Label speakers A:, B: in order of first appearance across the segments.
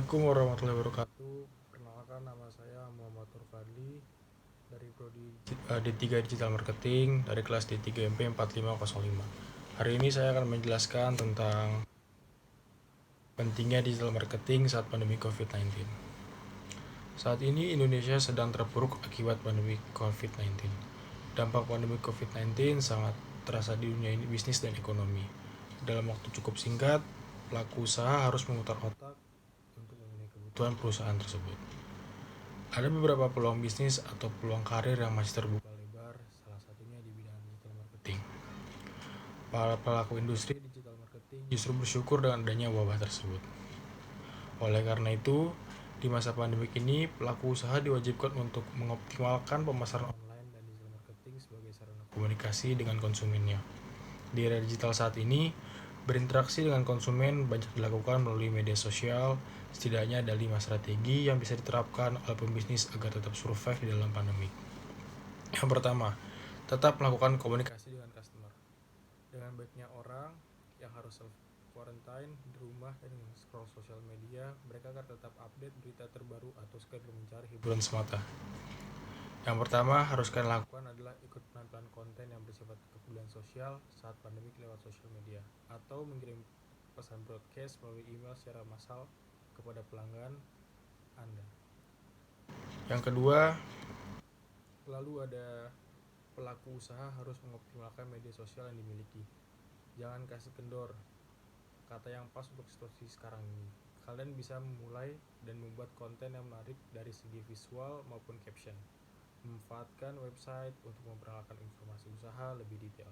A: Assalamualaikum warahmatullahi wabarakatuh. Perkenalkan, nama saya Muhammad Nur Fadli dari Prodi D3 Digital Marketing dari kelas D3 MP 4505. Hari ini saya akan menjelaskan tentang pentingnya digital marketing saat pandemi COVID-19. Saat ini Indonesia sedang terpuruk akibat pandemi COVID-19. Dampak pandemi COVID-19 sangat terasa di dunia ini bisnis dan ekonomi. Dalam waktu cukup singkat, pelaku usaha harus memutar otak untuk memenuhi kebutuhan perusahaan tersebut. Ada beberapa peluang bisnis atau peluang karir yang masih terbuka lebar, salah satunya di bidang digital marketing. Para pelaku industri digital marketing justru bersyukur dengan adanya wabah tersebut. Oleh karena itu, di masa pandemi ini, pelaku usaha diwajibkan untuk mengoptimalkan pemasaran online dan digital marketing sebagai sarana komunikasi dengan konsumennya. Di era digital saat ini, berinteraksi dengan konsumen banyak dilakukan melalui media sosial. Setidaknya ada 5 strategi yang bisa diterapkan oleh pembisnis agar tetap survive di dalam pandemi. Yang pertama, tetap melakukan komunikasi dengan customer. Dengan baiknya orang yang harus self quarantine di rumah dan scroll sosial media, mereka akan tetap update berita terbaru atau sekedar mencari hiburan semata. Yang pertama harus kalian lakukan adalah ikut pelan-pelan konten yang bersifat kepedulian sosial saat pandemi lewat sosial media, atau mengirim pesan broadcast melalui email secara massal kepada pelanggan Anda. Yang kedua, lalu ada pelaku usaha harus mengoptimalkan media sosial yang dimiliki. Jangan kasih kendor, kata yang pas untuk situasi sekarang ini. Kalian bisa memulai dan membuat konten yang menarik dari segi visual maupun caption. Memanfaatkan website untuk memperkenalkan informasi usaha lebih detail.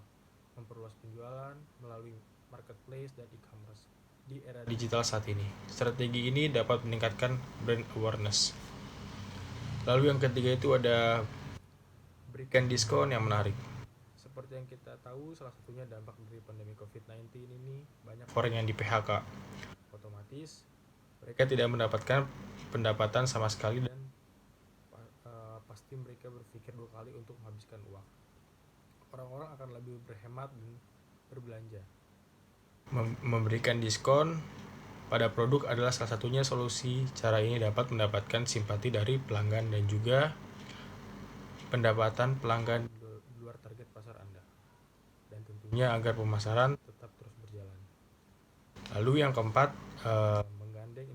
A: Memperluas penjualan melalui marketplace dan e-commerce di era digital saat ini. Strategi ini dapat meningkatkan brand awareness. Lalu yang ketiga itu ada berikan diskon yang menarik. Seperti yang kita tahu, salah satunya dampak dari pandemi COVID-19 ini banyak orang yang di PHK. Otomatis mereka tidak mendapatkan pendapatan sama sekali dan pasti mereka berpikir 2 kali untuk menghabiskan uang. Orang-orang akan lebih berhemat dan berbelanja. Memberikan diskon pada produk adalah salah satunya solusi. Cara ini dapat mendapatkan simpati dari pelanggan dan juga pendapatan pelanggan di luar target pasar Anda. Dan tentunya agar pemasaran tetap terus berjalan. Lalu yang keempat, menggandeng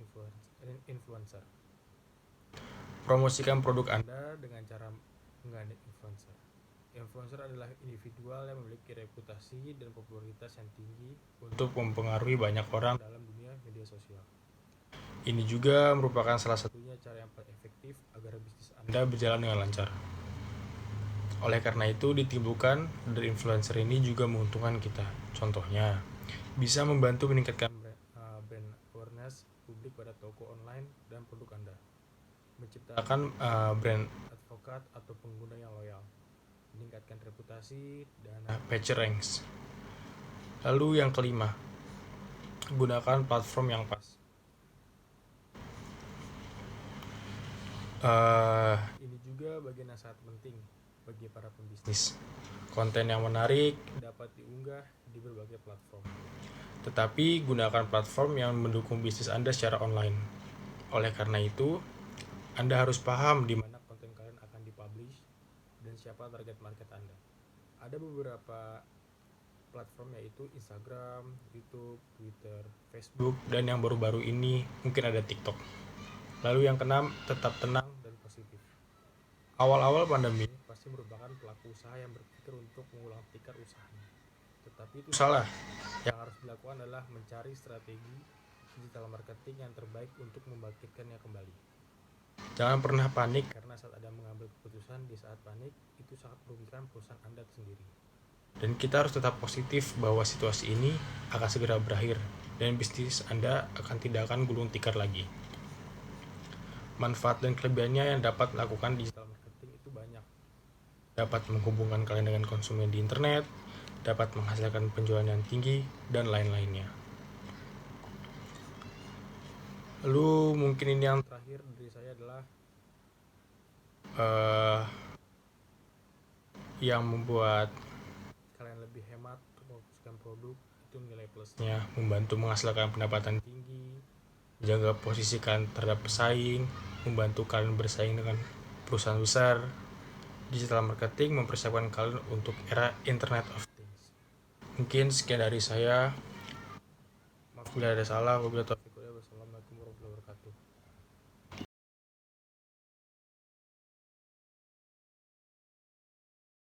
A: influencer. Promosikan produk Anda dengan cara menggandeng influencer. Influencer adalah individual yang memiliki reputasi dan popularitas yang tinggi untuk mempengaruhi banyak orang dalam dunia media sosial. Ini juga merupakan salah satunya cara yang paling efektif agar bisnis Anda berjalan dengan lancar. Oleh karena itu, ditimbulkan dari influencer ini juga menguntungkan kita. Contohnya, bisa membantu meningkatkan brand awareness publik pada toko online dan produk Anda. Menciptakan brand advokat atau pengguna yang loyal. Meningkatkan reputasi dan page ranks. Lalu yang kelima, gunakan platform yang pas. Ini juga bagian yang sangat penting bagi para pembisnis. Konten yang menarik dapat diunggah di berbagai platform. Tetapi gunakan platform yang mendukung bisnis Anda secara online. Oleh karena itu, Anda harus paham di mana konten kalian akan dipublish dan siapa target market Anda. Ada beberapa platform yaitu Instagram, YouTube, Twitter, Facebook, dan yang baru-baru ini mungkin ada TikTok. Lalu yang keenam, tetap tenang dan positif. Awal-awal pandemi pasti merupakan pelaku usaha yang berpikir untuk mengulang tikar usahanya. Tetapi itu salah. Yang harus dilakukan adalah mencari strategi digital marketing yang terbaik untuk membangkitkannya kembali. Jangan pernah panik, karena saat Anda mengambil keputusan di saat panik, itu sangat merugikan perusahaan Anda sendiri. Dan kita harus tetap positif bahwa situasi ini akan segera berakhir dan bisnis Anda tidak akan gulung tikar lagi. Manfaat dan kelebihannya yang dapat melakukan digital marketing itu banyak. Dapat menghubungkan kalian dengan konsumen di internet, dapat menghasilkan penjualan yang tinggi, dan lain-lainnya. Lalu mungkin ini yang terakhir dari saya adalah yang membuat kalian lebih hemat untuk memfokuskan produk itu nilai plusnya, membantu menghasilkan pendapatan tinggi, menjaga posisi kalian terhadap pesaing, membantu kalian bersaing dengan perusahaan besar. Digital marketing mempersiapkan kalian untuk era Internet of Things. Mungkin sekian dari saya. Maaf bila ada salah. Wabillahi taufiq wal hidayah. Wassalamualaikum warahmatullahi wabarakatuh.